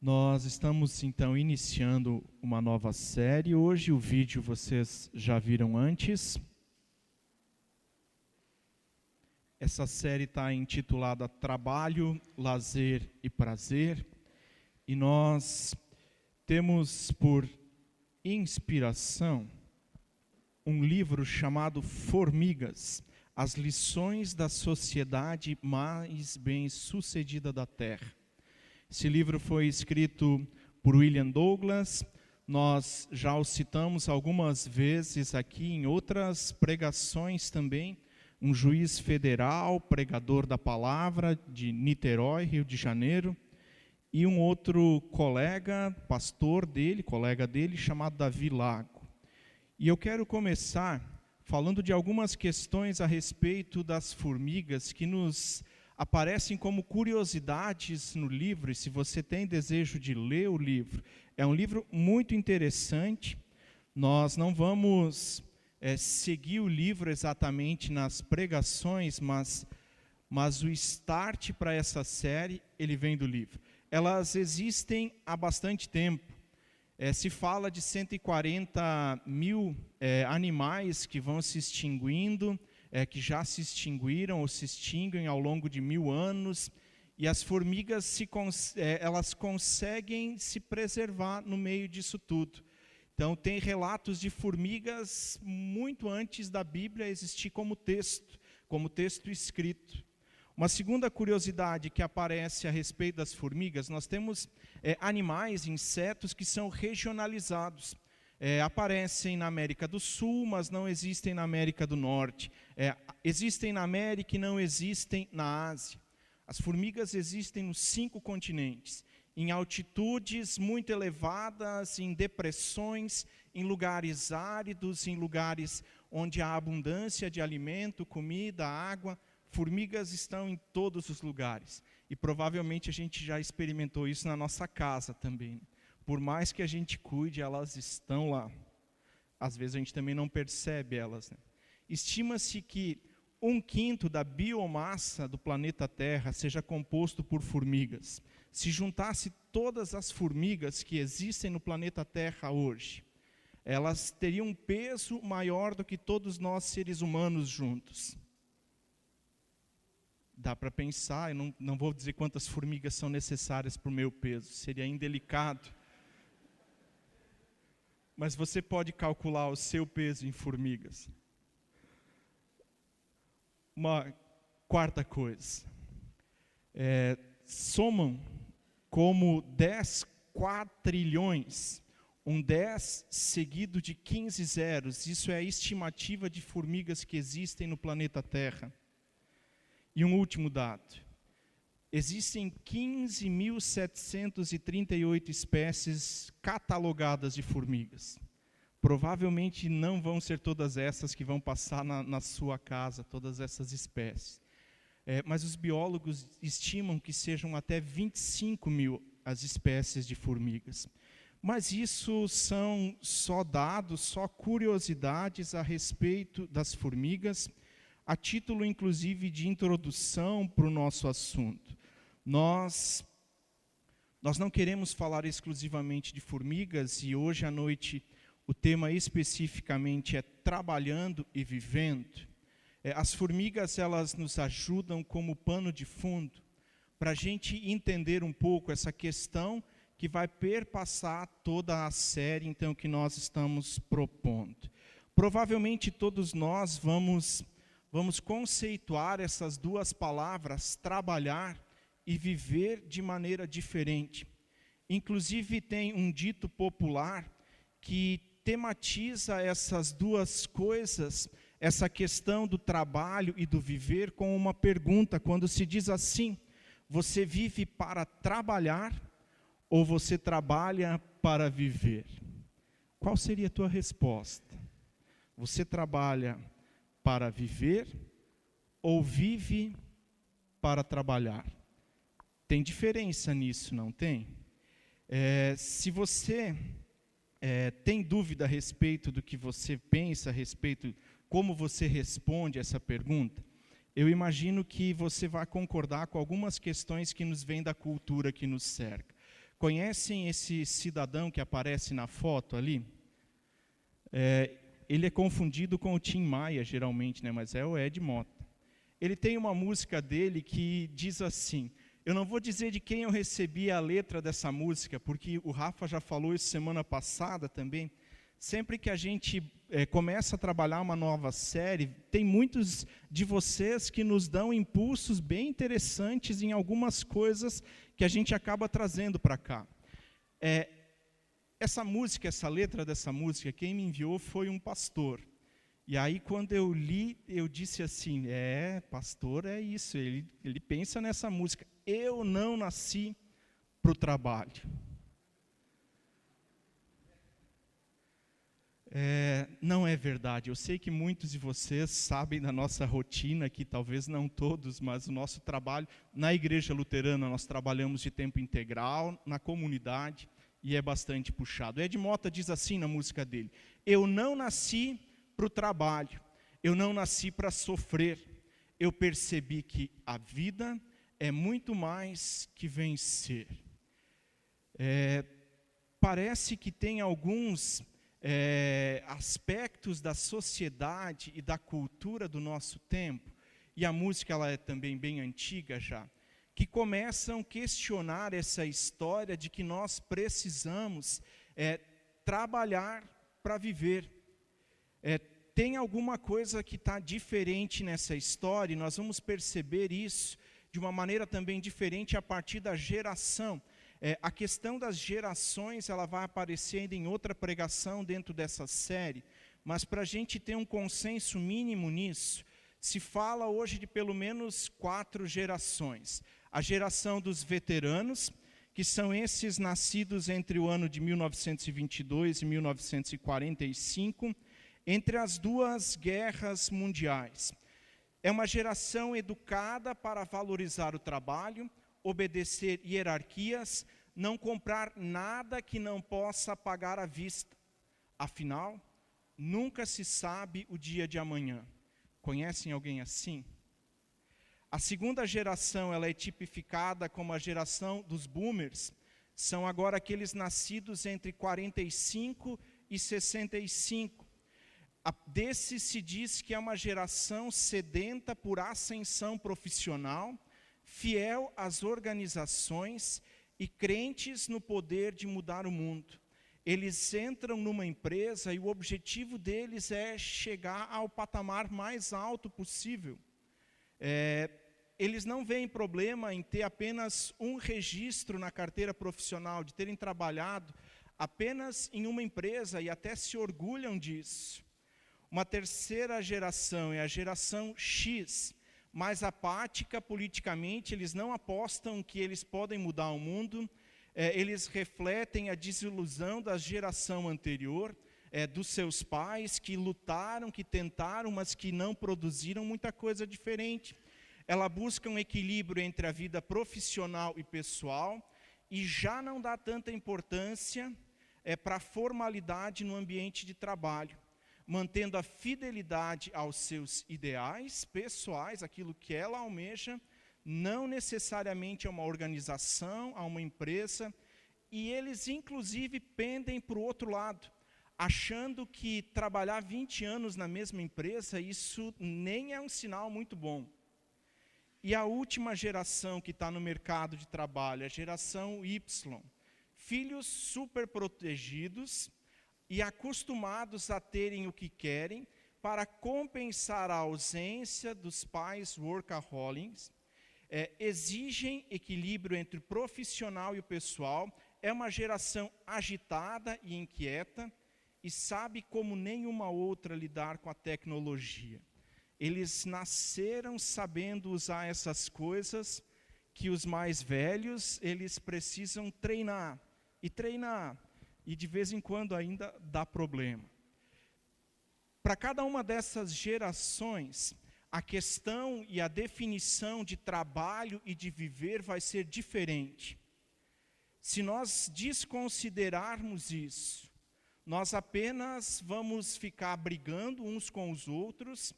Nós estamos então iniciando uma nova série. Hoje o vídeo vocês já viram antes. Essa série está intitulada Trabalho, Lazer e Prazer. E nós temos por inspiração um livro chamado Formigas, as lições da sociedade mais bem-sucedida da Terra. Esse livro foi escrito por William Douglas. Nós já o citamos algumas vezes aqui em outras pregações também. Um juiz federal, pregador da palavra de Niterói, Rio de Janeiro. E um outro colega dele, chamado Davi Lago. E eu quero começar falando de algumas questões a respeito das formigas que nos aparecem como curiosidades no livro, e se você tem desejo de ler o livro, é um livro muito interessante. Nós não vamos seguir o livro exatamente nas pregações, mas o start para essa série, ele vem do livro. Elas existem há bastante tempo. Se fala de 140 mil animais que vão se extinguindo, que já se extinguiram ou se extinguem ao longo de 1000 anos, e as formigas elas conseguem se preservar no meio disso tudo. Então tem relatos de formigas muito antes da Bíblia existir como texto escrito. Uma segunda curiosidade que aparece a respeito das formigas, nós temos animais, insetos que são regionalizados. Aparecem na América do Sul, mas não existem na América do Norte. Existem na América e não existem na Ásia. As formigas existem nos 5 continentes, em altitudes muito elevadas, em depressões, em lugares áridos, em lugares onde há abundância de alimento, comida, água. Formigas estão em todos os lugares. E provavelmente a gente já experimentou isso na nossa casa também. Por mais que a gente cuide, elas estão lá. Às vezes a gente também não percebe elas, né? Estima-se que 1/5 da biomassa do planeta Terra seja composto por formigas. Se juntasse todas as formigas que existem no planeta Terra hoje, elas teriam um peso maior do que todos nós seres humanos juntos. Dá para pensar, eu não vou dizer quantas formigas são necessárias para o meu peso, seria indelicado. Mas você pode calcular o seu peso em formigas. Uma quarta coisa. Somam como 10 quatrilhões, um 10 seguido de 15 zeros. Isso é a estimativa de formigas que existem no planeta Terra. E um último dado. Existem 15.738 espécies catalogadas de formigas. Provavelmente não vão ser todas essas que vão passar na sua casa, todas essas espécies. Mas os biólogos estimam que sejam até 25 mil as espécies de formigas. Mas isso são só dados, só curiosidades a respeito das formigas, a título inclusive de introdução para o nosso assunto. Nós não queremos falar exclusivamente de formigas, e hoje à noite o tema especificamente é trabalhando e vivendo. As formigas, elas nos ajudam como pano de fundo para a gente entender um pouco essa questão que vai perpassar toda a série então que nós estamos propondo. Provavelmente todos nós vamos conceituar essas duas palavras, trabalhar e viver, de maneira diferente. Inclusive tem um dito popular que tematiza essas duas coisas, essa questão do trabalho e do viver, com uma pergunta, quando se diz assim: você vive para trabalhar ou você trabalha para viver? Qual seria a tua resposta? Você trabalha para viver ou vive para trabalhar? Tem diferença nisso, não tem? Se você tem dúvida a respeito do que você pensa, a respeito como você responde essa pergunta, eu imagino que você vai concordar com algumas questões que nos vêm da cultura que nos cerca. conhecem esse cidadão que aparece na foto ali? Ele é confundido com o Tim Maia, geralmente, né? Mas é o Ed Mota. Ele tem uma música dele que diz assim, eu não vou dizer de quem eu recebi a letra dessa música, porque o Rafa já falou isso semana passada também. Sempre que a gente começa a trabalhar uma nova série, tem muitos de vocês que nos dão impulsos bem interessantes em algumas coisas que a gente acaba trazendo para cá. Essa música, essa letra dessa música, quem me enviou foi um pastor. E aí, quando eu li, eu disse assim, pastor, é isso, ele pensa nessa música. Eu não nasci para o trabalho. Não é verdade. Eu sei que muitos de vocês sabem da nossa rotina aqui, talvez não todos, mas o nosso trabalho na Igreja Luterana, nós trabalhamos de tempo integral, na comunidade, e é bastante puxado. Ed Mota diz assim na música dele, eu não nasci para o trabalho, eu não nasci para sofrer, eu percebi que a vida é muito mais que vencer. Parece que tem alguns aspectos da sociedade e da cultura do nosso tempo, e a música ela é também bem antiga já, que começam a questionar essa história de que nós precisamos trabalhar para viver. Tem alguma coisa que está diferente nessa história, e nós vamos perceber isso de uma maneira também diferente a partir da geração. A questão das gerações, ela vai aparecer ainda em outra pregação dentro dessa série, mas para a gente ter um consenso mínimo nisso, se fala hoje de pelo menos 4 gerações. A geração dos veteranos, que são esses nascidos entre o ano de 1922 e 1945, entre as 2 guerras mundiais. É uma geração educada para valorizar o trabalho, obedecer hierarquias, não comprar nada que não possa pagar à vista. Afinal, nunca se sabe o dia de amanhã. Conhecem alguém assim? A segunda geração, ela é tipificada como a geração dos boomers. São agora aqueles nascidos entre 45 e 65. Desses se diz que é uma geração sedenta por ascensão profissional, fiel às organizações e crentes no poder de mudar o mundo. Eles entram numa empresa e o objetivo deles é chegar ao patamar mais alto possível. Eles não veem problema em ter apenas um registro na carteira profissional, de terem trabalhado apenas em uma empresa e até se orgulham disso. Uma terceira geração é a geração X, mais apática politicamente, eles não apostam que eles podem mudar o mundo, eles refletem a desilusão da geração anterior, dos seus pais que lutaram, que tentaram, mas que não produziram muita coisa diferente. Ela busca um equilíbrio entre a vida profissional e pessoal e já não dá tanta importância para a formalidade no ambiente de trabalho, mantendo a fidelidade aos seus ideais pessoais, aquilo que ela almeja, não necessariamente a uma organização, a uma empresa, e eles inclusive pendem para o outro lado, achando que trabalhar 20 anos na mesma empresa, isso nem é um sinal muito bom. E a última geração que está no mercado de trabalho, a geração Y, filhos super protegidos, e acostumados a terem o que querem para compensar a ausência dos pais workaholics, exigem equilíbrio entre o profissional e o pessoal, é uma geração agitada e inquieta e sabe como nenhuma outra lidar com a tecnologia. Eles nasceram sabendo usar essas coisas que os mais velhos, eles precisam treinar, e de vez em quando ainda dá problema. Para cada uma dessas gerações, a questão e a definição de trabalho e de viver vai ser diferente. Se nós desconsiderarmos isso, nós apenas vamos ficar brigando uns com os outros,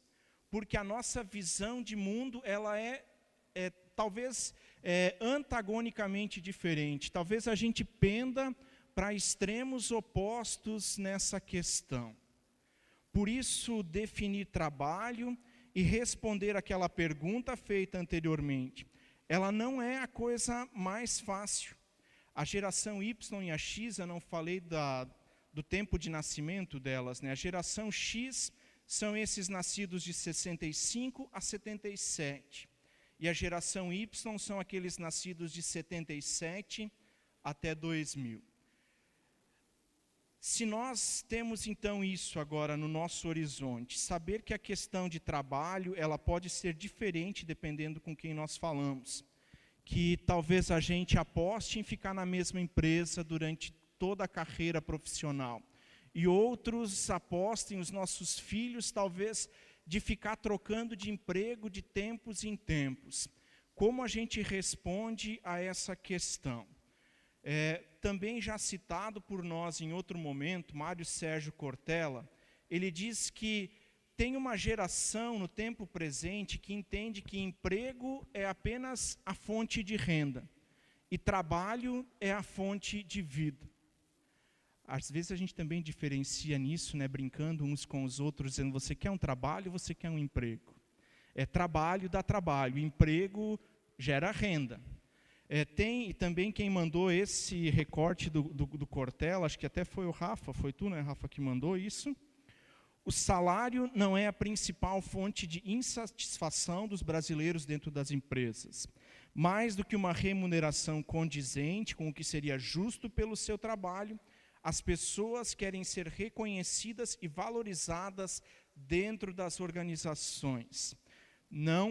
porque a nossa visão de mundo, ela talvez antagonicamente diferentes. Talvez a gente penda para extremos opostos nessa questão. Por isso, definir trabalho e responder aquela pergunta feita anteriormente, ela não é a coisa mais fácil. A geração Y e a X, eu não falei do tempo de nascimento delas, né? A geração X são esses nascidos de 65 a 77. E a geração Y são aqueles nascidos de 77 até 2000. Se nós temos então isso agora no nosso horizonte, saber que a questão de trabalho, ela pode ser diferente dependendo com quem nós falamos. Que talvez a gente aposte em ficar na mesma empresa durante toda a carreira profissional. E outros apostem, os nossos filhos, talvez, de ficar trocando de emprego de tempos em tempos. Como a gente responde a essa questão? Também já citado por nós em outro momento, Mário Sérgio Cortella, ele diz que tem uma geração no tempo presente que entende que emprego é apenas a fonte de renda e trabalho é a fonte de vida. Às vezes a gente também diferencia nisso, né, brincando uns com os outros, dizendo você quer um trabalho, você quer um emprego. Trabalho dá trabalho, emprego gera renda. Tem também quem mandou esse recorte do Cortella, acho que até foi o Rafa, foi tu, né, Rafa, que mandou isso. O salário não é a principal fonte de insatisfação dos brasileiros dentro das empresas. Mais do que uma remuneração condizente com o que seria justo pelo seu trabalho, as pessoas querem ser reconhecidas e valorizadas dentro das organizações.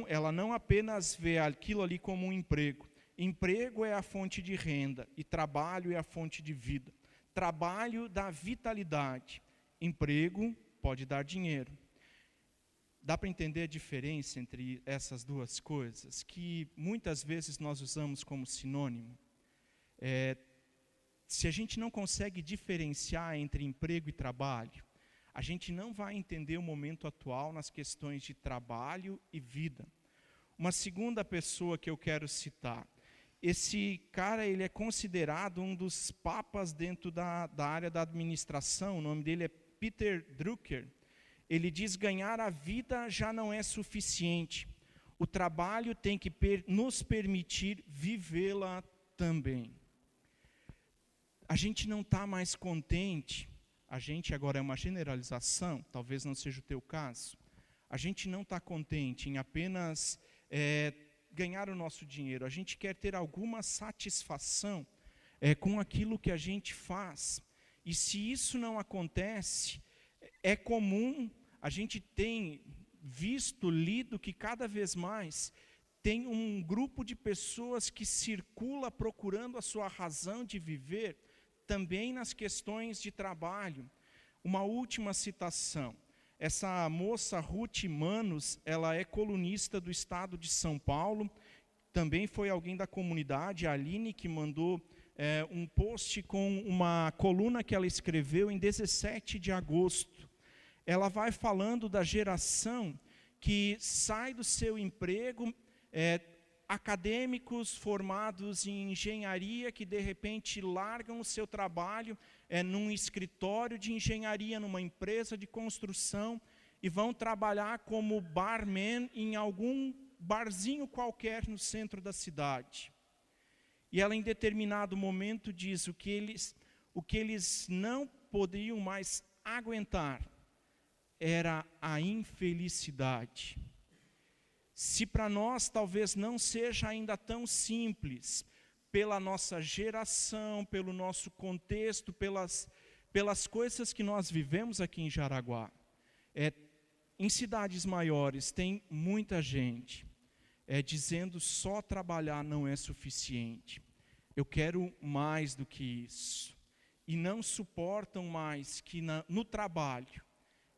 Ela não apenas vê aquilo ali como um emprego. Emprego é a fonte de renda e trabalho é a fonte de vida. Trabalho dá vitalidade, emprego pode dar dinheiro. Dá para entender a diferença entre essas duas coisas, que muitas vezes nós usamos como sinônimo? Se a gente não consegue diferenciar entre emprego e trabalho, a gente não vai entender o momento atual nas questões de trabalho e vida. Uma segunda pessoa que eu quero citar, esse cara ele é considerado um dos papas dentro da área da administração, o nome dele é Peter Drucker. Ele diz: ganhar a vida já não é suficiente, o trabalho tem que nos permitir vivê-la também. A gente não está mais contente, a gente agora é uma generalização, talvez não seja o teu caso, a gente não está contente em apenas ganhar o nosso dinheiro, a gente quer ter alguma satisfação com aquilo que a gente faz. E se isso não acontece, é comum, a gente tem visto, lido que cada vez mais tem um grupo de pessoas que circula procurando a sua razão de viver, também nas questões de trabalho. Uma última citação. Essa moça Ruth Manos, ela é colunista do Estado de São Paulo, também foi alguém da comunidade, a Aline, que mandou um post com uma coluna que ela escreveu em 17 de agosto. Ela vai falando da geração que sai do seu emprego, acadêmicos formados em engenharia que de repente largam o seu trabalho num escritório de engenharia, numa empresa de construção e vão trabalhar como barman em algum barzinho qualquer no centro da cidade. E ela em determinado momento diz o que eles não poderiam mais aguentar era a infelicidade. Se para nós talvez não seja ainda tão simples, pela nossa geração, pelo nosso contexto, pelas coisas que nós vivemos aqui em Jaraguá, em cidades maiores tem muita gente dizendo só trabalhar não é suficiente. Eu quero mais do que isso. E não suportam mais que no trabalho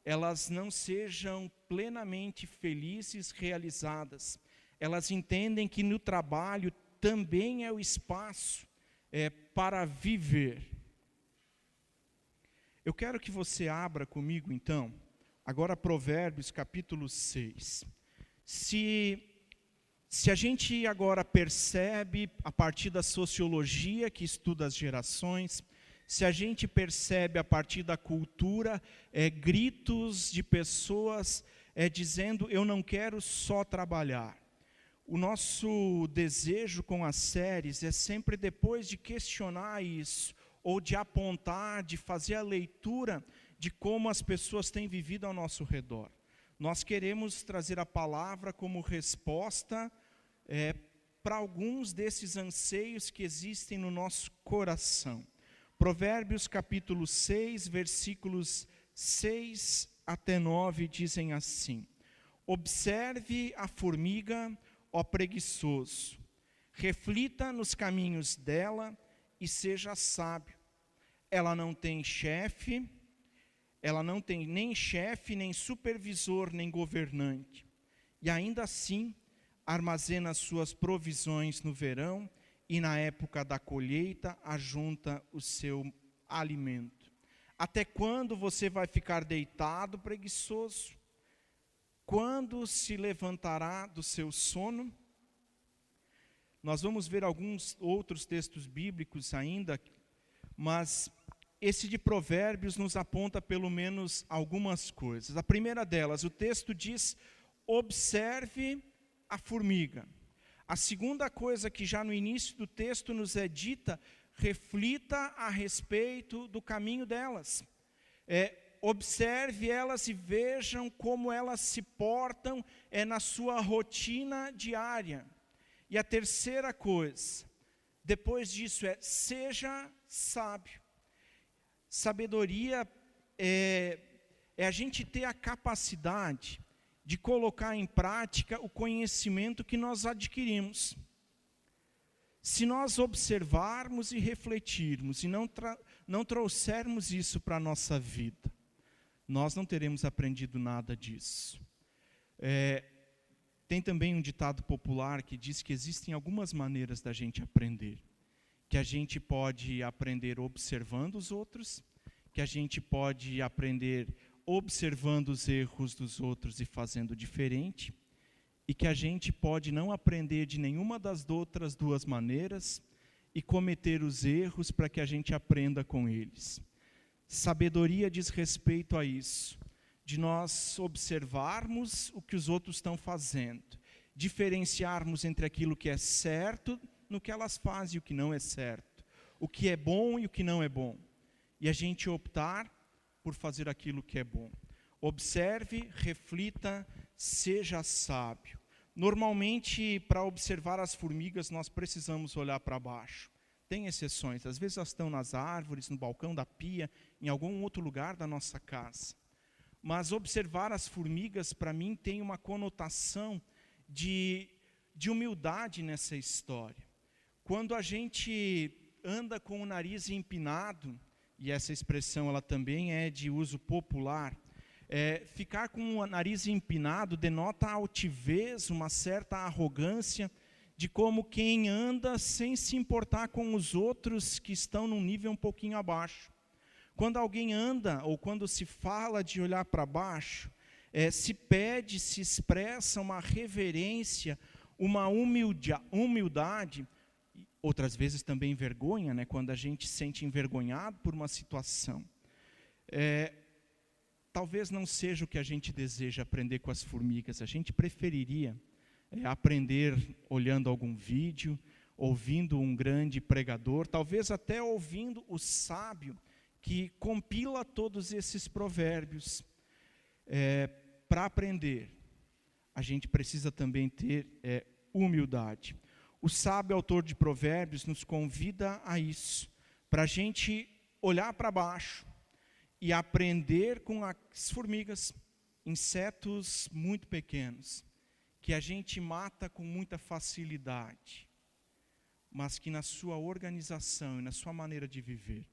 elas não sejam plenamente felizes, realizadas. Elas entendem que no trabalho também é o espaço para viver. Eu quero que você abra comigo, então, agora Provérbios capítulo 6. Se Se a gente agora percebe, a partir da sociologia que estuda as gerações, se a gente percebe a partir da cultura, gritos de pessoas dizendo, eu não quero só trabalhar. O nosso desejo com as séries é sempre, depois de questionar isso, ou de apontar, de fazer a leitura de como as pessoas têm vivido ao nosso redor. Nós queremos trazer a palavra como resposta para alguns desses anseios que existem no nosso coração. Provérbios capítulo 6, versículos 6 até 9, dizem assim: observe a formiga, ó preguiçoso, reflita nos caminhos dela e seja sábio. Ela não tem chefe, ela não tem nem chefe, nem supervisor, nem governante. E ainda assim, armazena suas provisões no verão e na época da colheita, ajunta o seu alimento. Até quando você vai ficar deitado, preguiçoso? Quando se levantará do seu sono? Nós vamos ver alguns outros textos bíblicos ainda, mas esse de Provérbios nos aponta pelo menos algumas coisas. A primeira delas, o texto diz, observe a formiga. A segunda coisa que já no início do texto nos é dita, reflita a respeito do caminho delas. Observe elas e vejam como elas se portam na sua rotina diária. E a terceira coisa, depois disso, seja sábio. Sabedoria é a gente ter a capacidade de colocar em prática o conhecimento que nós adquirimos. Se nós observarmos e refletirmos e não trouxermos isso para a nossa vida, nós não teremos aprendido nada disso. Tem também um ditado popular que diz que existem algumas maneiras da gente aprender. Que a gente pode aprender observando os outros, que a gente pode aprender observando os erros dos outros e fazendo diferente, e que a gente pode não aprender de nenhuma das outras duas maneiras e cometer os erros para que a gente aprenda com eles. Sabedoria diz respeito a isso, de nós observarmos o que os outros estão fazendo, diferenciarmos entre aquilo que é certo no que elas fazem e o que não é certo, o que é bom e o que não é bom, e a gente optar por fazer aquilo que é bom. Observe, reflita, seja sábio. Normalmente, para observar as formigas, nós precisamos olhar para baixo. Tem exceções, às vezes elas estão nas árvores, no balcão da pia, em algum outro lugar da nossa casa. Mas observar as formigas, para mim, tem uma conotação de humildade nessa história. Quando a gente anda com o nariz empinado, e essa expressão ela também é de uso popular, ficar com o nariz empinado denota altivez, uma certa arrogância, de como quem anda sem se importar com os outros que estão num nível um pouquinho abaixo. Quando alguém anda, ou quando se fala de olhar para baixo, se pede, se expressa uma reverência, uma humildade, outras vezes também vergonha, né, quando a gente se sente envergonhado por uma situação. Talvez não seja o que a gente deseja aprender com as formigas. A gente preferiria aprender olhando algum vídeo, ouvindo um grande pregador, talvez até ouvindo o sábio que compila todos esses provérbios. Para aprender, a gente precisa também ter humildade. O sábio autor de Provérbios nos convida a isso, para a gente olhar para baixo e aprender com as formigas, insetos muito pequenos, que a gente mata com muita facilidade, mas que na sua organização e na sua maneira de viver,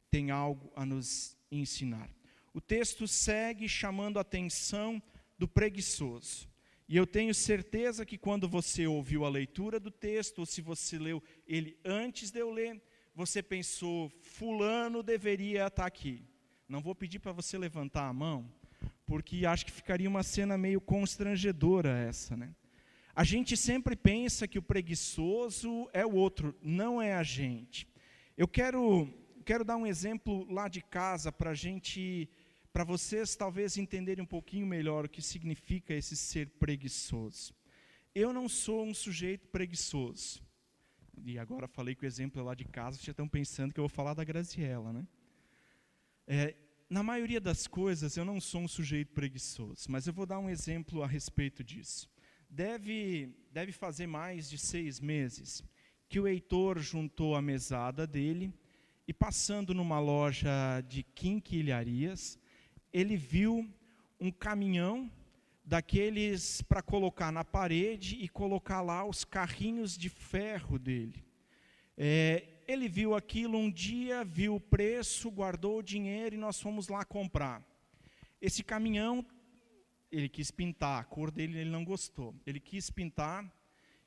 tem algo a nos ensinar. O texto segue chamando a atenção do preguiçoso. E eu tenho certeza que quando você ouviu a leitura do texto, ou se você leu ele antes de eu ler, você pensou, fulano deveria estar aqui. Não vou pedir para você levantar a mão, porque acho que ficaria uma cena meio constrangedora essa, né? A gente sempre pensa que o preguiçoso é o outro, não é a gente. Eu quero dar um exemplo lá de casa para vocês talvez entenderem um pouquinho melhor o que significa esse ser preguiçoso. Eu não sou um sujeito preguiçoso. E agora falei que o exemplo é lá de casa, vocês já estão pensando que eu vou falar da Graziella, né? Na maioria das coisas, eu não sou um sujeito preguiçoso, mas eu vou dar um exemplo a respeito disso. Deve fazer mais de 6 meses que o Heitor juntou a mesada dele e, passando numa loja de quinquilharias, ele viu um caminhão daqueles para colocar na parede e colocar lá os carrinhos de ferro dele. Ele viu aquilo um dia, viu o preço, guardou o dinheiro e nós fomos lá comprar. Esse caminhão, ele quis pintar, a cor dele ele não gostou. Ele quis pintar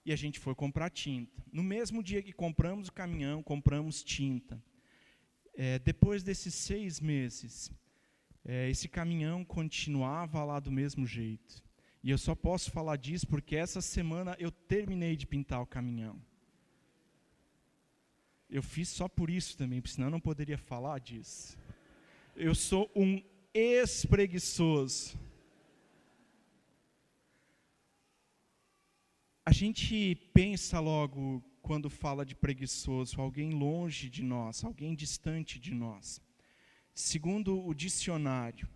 e a gente foi comprar tinta. No mesmo dia que compramos o caminhão, compramos tinta. Depois desses 6 meses, esse caminhão continuava lá do mesmo jeito. E eu só posso falar disso porque essa semana eu terminei de pintar o caminhão. Eu fiz só por isso também, porque senão eu não poderia falar disso. Eu sou um ex-preguiçoso. A gente pensa logo, quando fala de preguiçoso, alguém longe de nós, alguém distante de nós. Segundo o dicionário,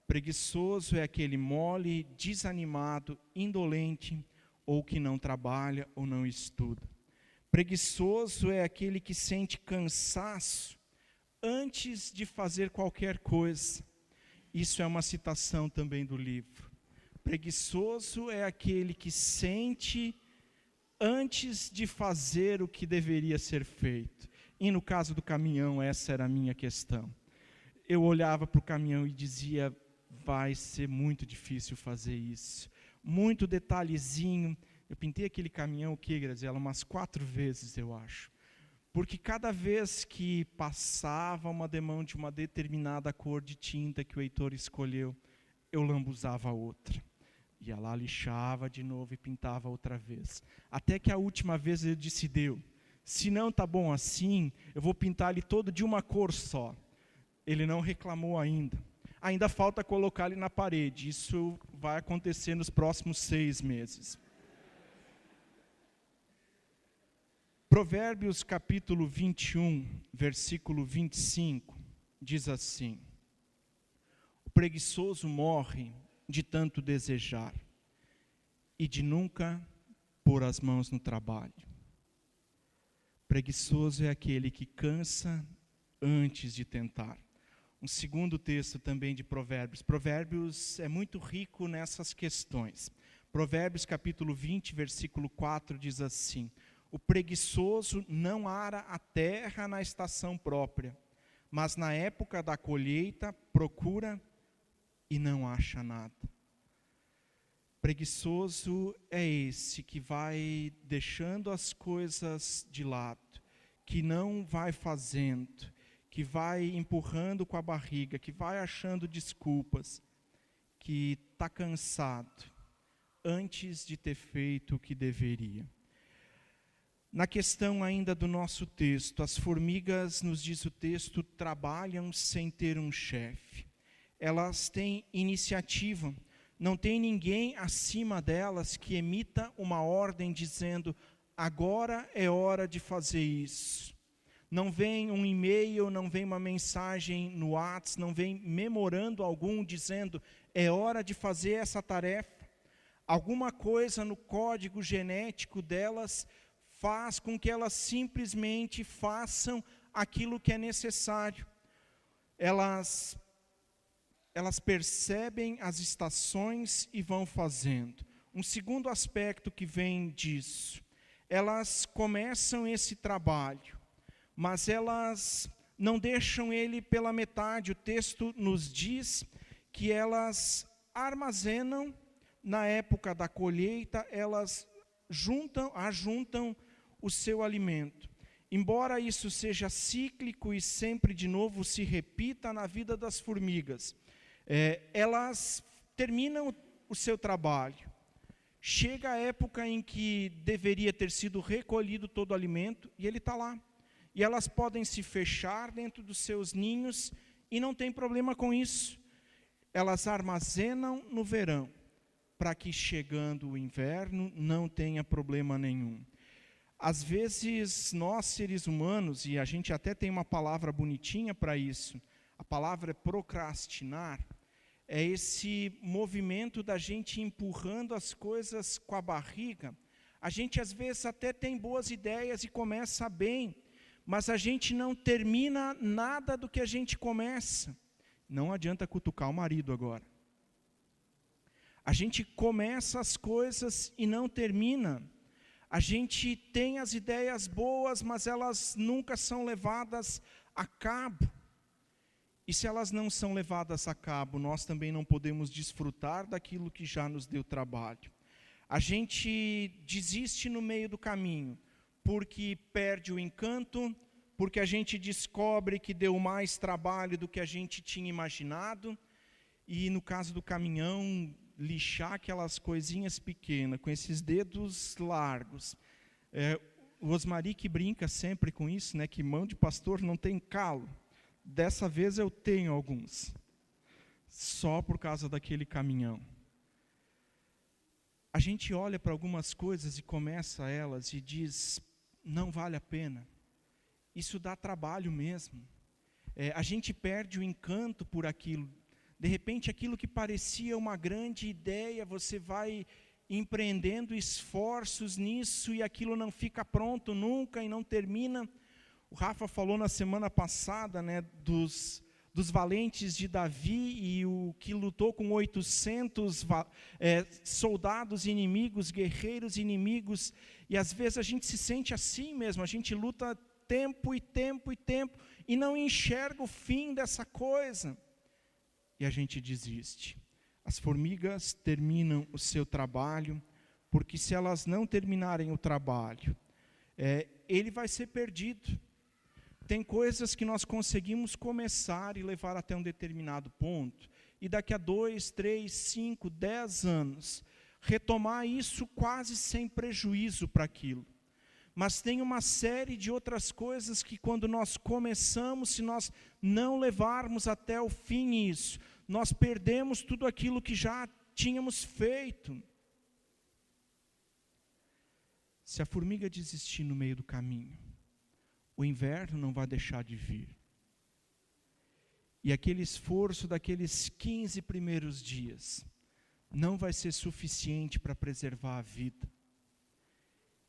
preguiçoso é aquele mole, desanimado, indolente, ou que não trabalha ou não estuda. Preguiçoso é aquele que sente cansaço antes de fazer qualquer coisa. Isso é uma citação também do livro. Preguiçoso é aquele que sente antes de fazer o que deveria ser feito. E no caso do caminhão, essa era a minha questão. Eu olhava para o caminhão e dizia, vai ser muito difícil fazer isso. Muito detalhezinho. Eu pintei aquele caminhão, Graziella, umas 4 vezes, eu acho. Porque cada vez que passava uma demão de uma determinada cor de tinta que o Heitor escolheu, eu lambuzava outra. Ia lá, lixava de novo e pintava outra vez. Até que a última vez ele disse, se não está bom assim, eu vou pintar ele todo de uma cor só. Ele não reclamou ainda. Ainda falta colocar ele na parede. Isso vai acontecer nos próximos 6 meses. Provérbios capítulo 21, versículo 25, diz assim: o preguiçoso morre de tanto desejar e de nunca pôr as mãos no trabalho. Preguiçoso é aquele que cansa antes de tentar. Um segundo texto também de Provérbios. Provérbios é muito rico nessas questões. Provérbios capítulo 20, versículo 4 diz assim: o preguiçoso não ara a terra na estação própria, mas na época da colheita procura e não acha nada. Preguiçoso é esse que vai deixando as coisas de lado, que não vai fazendo, que vai empurrando com a barriga, que vai achando desculpas, que está cansado antes de ter feito o que deveria. Na questão ainda do nosso texto, as formigas, nos diz o texto, trabalham sem ter um chefe. Elas têm iniciativa, não tem ninguém acima delas que emita uma ordem dizendo, agora é hora de fazer isso. Não vem um e-mail, não vem uma mensagem no WhatsApp, não vem memorando algum dizendo, é hora de fazer essa tarefa. Alguma coisa no código genético delas faz com que elas simplesmente façam aquilo que é necessário. Elas percebem as estações e vão fazendo. Um segundo aspecto que vem disso, elas começam esse trabalho, mas elas não deixam ele pela metade. O texto nos diz que elas armazenam, na época da colheita, elas ajuntam o seu alimento. Embora isso seja cíclico e sempre de novo se repita na vida das formigas, elas terminam o seu trabalho Chega a época em que deveria ter sido recolhido todo o alimento e ele está lá. E elas podem se fechar dentro dos seus ninhos e não tem problema com isso. Elas armazenam no verão, para que chegando o inverno não tenha problema nenhum. Às vezes nós seres humanos, e a gente até tem uma palavra bonitinha para isso, a palavra é procrastinar, é esse movimento da gente empurrando as coisas com a barriga. A gente às vezes até tem boas ideias e começa bem, mas a gente não termina nada do que a gente começa. Não adianta cutucar o marido agora. A gente começa as coisas e não termina. A gente tem as ideias boas, mas elas nunca são levadas a cabo. E se elas não são levadas a cabo, nós também não podemos desfrutar daquilo que já nos deu trabalho. A gente desiste no meio do caminho, porque perde o encanto, porque a gente descobre que deu mais trabalho do que a gente tinha imaginado. E no caso do caminhão, lixar aquelas coisinhas pequenas, com esses dedos largos. O Osmari que brinca sempre com isso, né, que mão de pastor não tem calo. Dessa vez eu tenho alguns, só por causa daquele caminhão. A gente olha para algumas coisas e começa elas e diz, não vale a pena. Isso dá trabalho mesmo. A gente perde o encanto por aquilo. De repente, aquilo que parecia uma grande ideia, você vai empreendendo esforços nisso e aquilo não fica pronto nunca e não termina. O Rafa falou na semana passada, né, dos valentes de Davi e o que lutou com 800 soldados inimigos, guerreiros inimigos. E às vezes a gente se sente assim mesmo, a gente luta tempo e tempo e tempo e não enxerga o fim dessa coisa. E a gente desiste. As formigas terminam o seu trabalho, porque se elas não terminarem o trabalho, ele vai ser perdido. Tem coisas que nós conseguimos começar e levar até um determinado ponto, e daqui a 2, 3, 5, 10 anos, retomar isso quase sem prejuízo para aquilo. Mas tem uma série de outras coisas que quando nós começamos, se nós não levarmos até o fim isso, nós perdemos tudo aquilo que já tínhamos feito. Se a formiga desistir no meio do caminho, o inverno não vai deixar de vir. E aquele esforço daqueles 15 primeiros dias não vai ser suficiente para preservar a vida.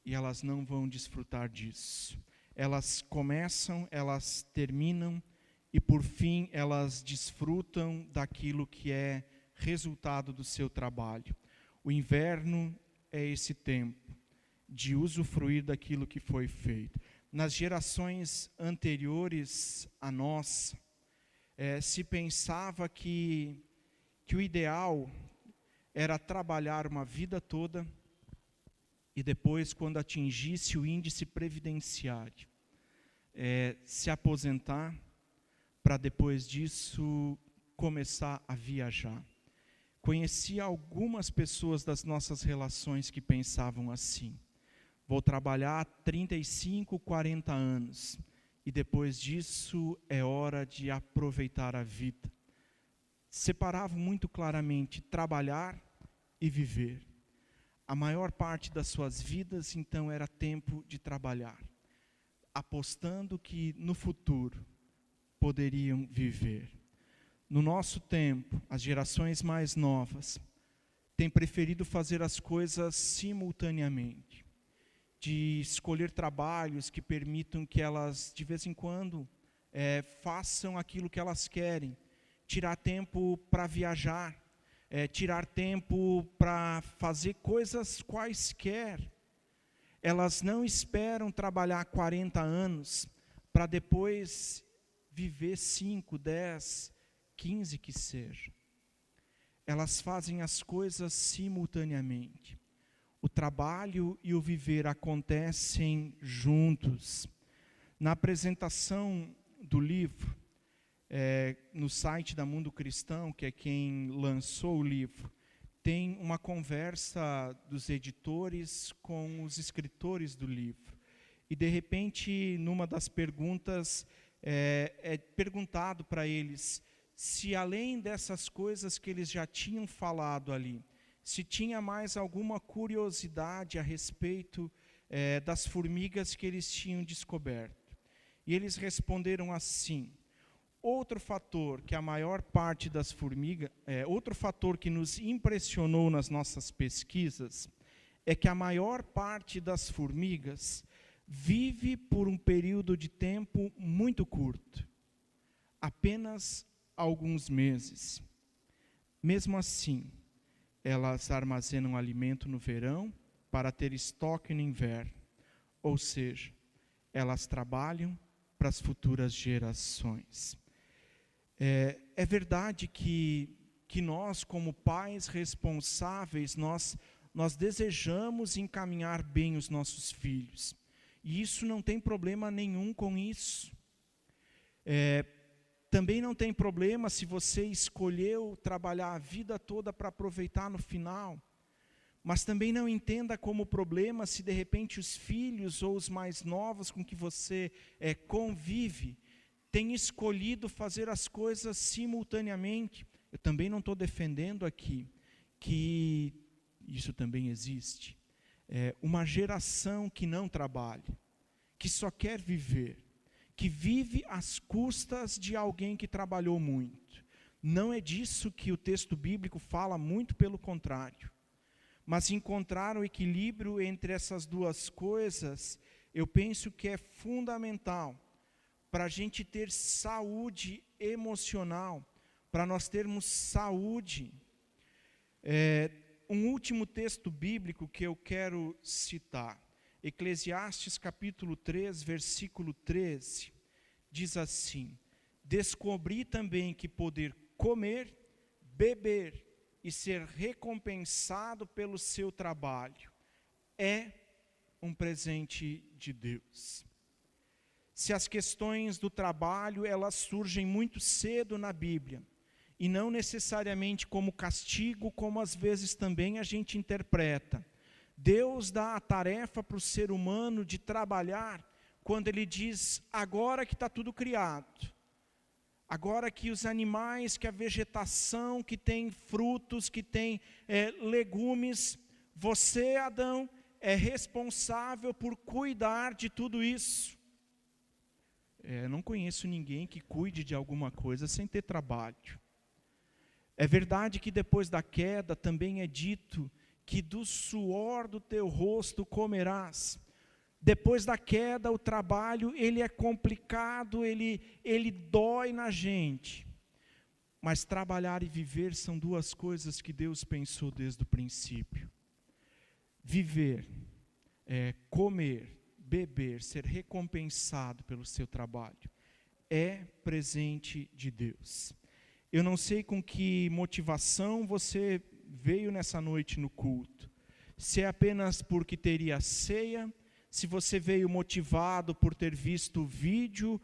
E elas não vão desfrutar disso. Elas começam, elas terminam, e por fim elas desfrutam daquilo que é resultado do seu trabalho. O inverno é esse tempo de usufruir daquilo que foi feito. Nas gerações anteriores a nós, se pensava que o ideal era trabalhar uma vida toda e depois, quando atingisse o índice previdenciário, se aposentar, para depois disso começar a viajar. Conheci algumas pessoas das nossas relações que pensavam assim: vou trabalhar 35, 40 anos, e depois disso é hora de aproveitar a vida. Separavam muito claramente trabalhar e viver. A maior parte das suas vidas, então, era tempo de trabalhar, apostando que no futuro poderiam viver. No nosso tempo, as gerações mais novas têm preferido fazer as coisas simultaneamente, de escolher trabalhos que permitam que elas, de vez em quando, façam aquilo que elas querem, tirar tempo para viajar, tirar tempo para fazer coisas quaisquer. Elas não esperam trabalhar 40 anos para depois viver 5, 10, 15 que seja. Elas fazem as coisas simultaneamente. O trabalho e o viver acontecem juntos. Na apresentação do livro, no site da Mundo Cristão, que é quem lançou o livro, tem uma conversa dos editores com os escritores do livro. E, de repente, numa das perguntas, é perguntado para eles se, além dessas coisas que eles já tinham falado ali, se tinha mais alguma curiosidade a respeito das formigas que eles tinham descoberto. E eles responderam assim: outro fator que a maior parte das formigas, outro fator que nos impressionou nas nossas pesquisas é que a maior parte das formigas vive por um período de tempo muito curto, apenas alguns meses. Mesmo assim, elas armazenam alimento no verão para ter estoque no inverno. Ou seja, elas trabalham para as futuras gerações. É verdade que nós, como pais responsáveis, nós desejamos encaminhar bem os nossos filhos. E isso não tem problema nenhum com isso. Também não tem problema se você escolheu trabalhar a vida toda para aproveitar no final. Mas também não entenda como problema se de repente os filhos ou os mais novos com que você convive têm escolhido fazer as coisas simultaneamente. Eu também não estou defendendo aqui que isso também existe. Uma geração que não trabalha, que só quer viver, que vive às custas de alguém que trabalhou muito. Não é disso que o texto bíblico fala, muito pelo contrário. Mas encontrar o equilíbrio entre essas duas coisas, eu penso que é fundamental para a gente ter saúde emocional, para nós termos saúde. Um último texto bíblico que eu quero citar, Eclesiastes capítulo 3, versículo 13, diz assim: descobri também que poder comer, beber e ser recompensado pelo seu trabalho é um presente de Deus. Se as questões do trabalho, elas surgem muito cedo na Bíblia, e não necessariamente como castigo, como às vezes também a gente interpreta. Deus dá a tarefa para o ser humano de trabalhar quando Ele diz: agora que está tudo criado, agora que os animais, que a vegetação, que tem frutos, que tem legumes, você, Adão, é responsável por cuidar de tudo isso. Não conheço ninguém que cuide de alguma coisa sem ter trabalho. É verdade que depois da queda também é dito que do suor do teu rosto comerás. Depois da queda, o trabalho, ele é complicado, ele dói na gente. Mas trabalhar e viver são duas coisas que Deus pensou desde o princípio. Viver, comer, beber, ser recompensado pelo seu trabalho, é presente de Deus. Eu não sei com que motivação você veio nessa noite no culto. Se é apenas porque teria ceia, se você veio motivado por ter visto o vídeo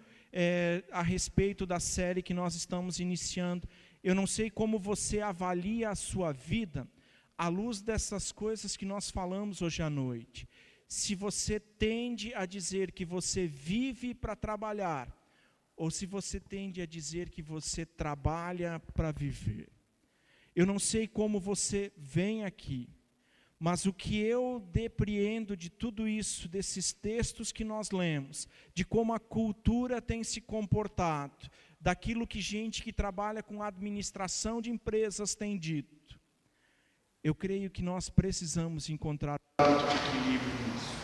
a respeito da série que nós estamos iniciando. Eu não sei como você avalia a sua vida à luz dessas coisas que nós falamos hoje à noite. Se você tende a dizer que você vive para trabalhar, ou se você tende a dizer que você trabalha para viver. Eu não sei como você vem aqui, mas o que eu depreendo de tudo isso, desses textos que nós lemos, de como a cultura tem se comportado, daquilo que gente que trabalha com administração de empresas tem dito, eu creio que nós precisamos encontrar um equilíbrio nisso.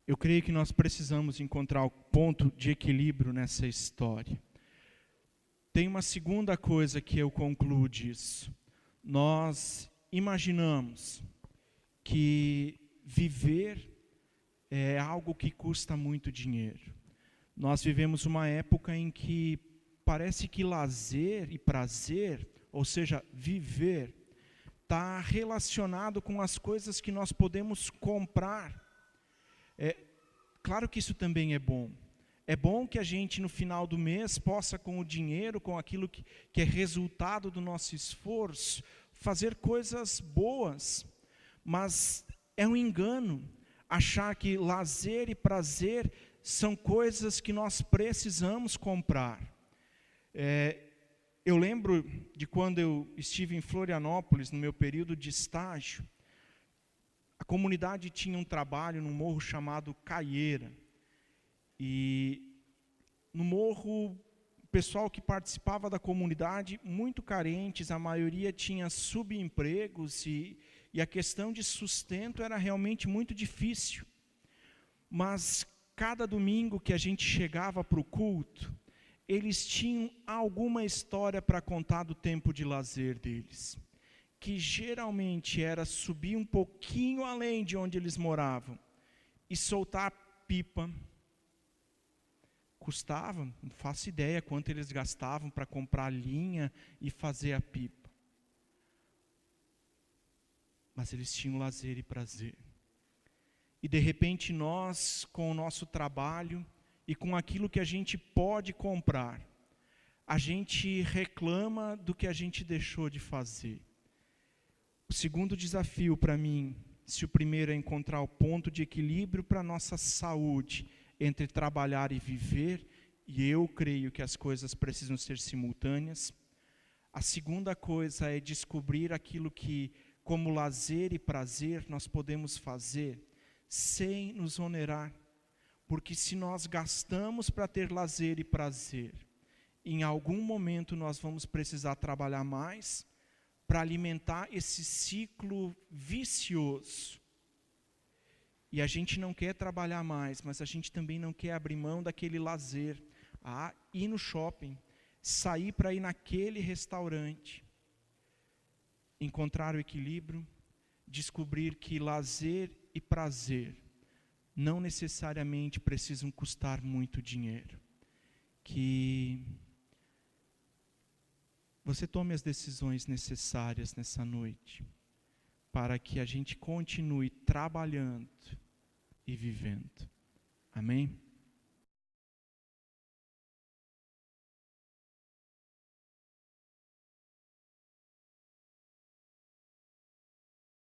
Eu creio que nós precisamos encontrar o ponto de equilíbrio nessa história. Tem uma segunda coisa que eu concluo disso. Nós imaginamos que viver é algo que custa muito dinheiro. Nós vivemos uma época em que parece que lazer e prazer, ou seja, viver, está relacionado com as coisas que nós podemos comprar. claro que isso também é bom. É bom que a gente, no final do mês, possa, com o dinheiro, com aquilo que é resultado do nosso esforço, fazer coisas boas. Mas é um engano achar que lazer e prazer são coisas que nós precisamos comprar. Eu lembro de quando eu estive em Florianópolis, no meu período de estágio, a comunidade tinha um trabalho num morro chamado Caieira. E no morro, o pessoal que participava da comunidade, muito carentes, a maioria tinha subempregos e a questão de sustento era realmente muito difícil. Mas cada domingo que a gente chegava para o culto, eles tinham alguma história para contar do tempo de lazer deles, que geralmente era subir um pouquinho além de onde eles moravam e soltar pipa. Custava, não faço ideia quanto eles gastavam para comprar linha e fazer a pipa. Mas eles tinham lazer e prazer. E de repente nós, com o nosso trabalho e com aquilo que a gente pode comprar, a gente reclama do que a gente deixou de fazer. O segundo desafio para mim, se o primeiro é encontrar o ponto de equilíbrio para a nossa saúde, entre trabalhar e viver, e eu creio que as coisas precisam ser simultâneas. A segunda coisa é descobrir aquilo que, como lazer e prazer, nós podemos fazer sem nos onerar. Porque se nós gastamos para ter lazer e prazer, em algum momento nós vamos precisar trabalhar mais para alimentar esse ciclo vicioso. E a gente não quer trabalhar mais, mas a gente também não quer abrir mão daquele lazer. Ir no shopping, sair para ir naquele restaurante. Encontrar o equilíbrio, descobrir que lazer e prazer não necessariamente precisam custar muito dinheiro. Que você tome as decisões necessárias nessa noite, para que a gente continue trabalhando e vivendo. Amém?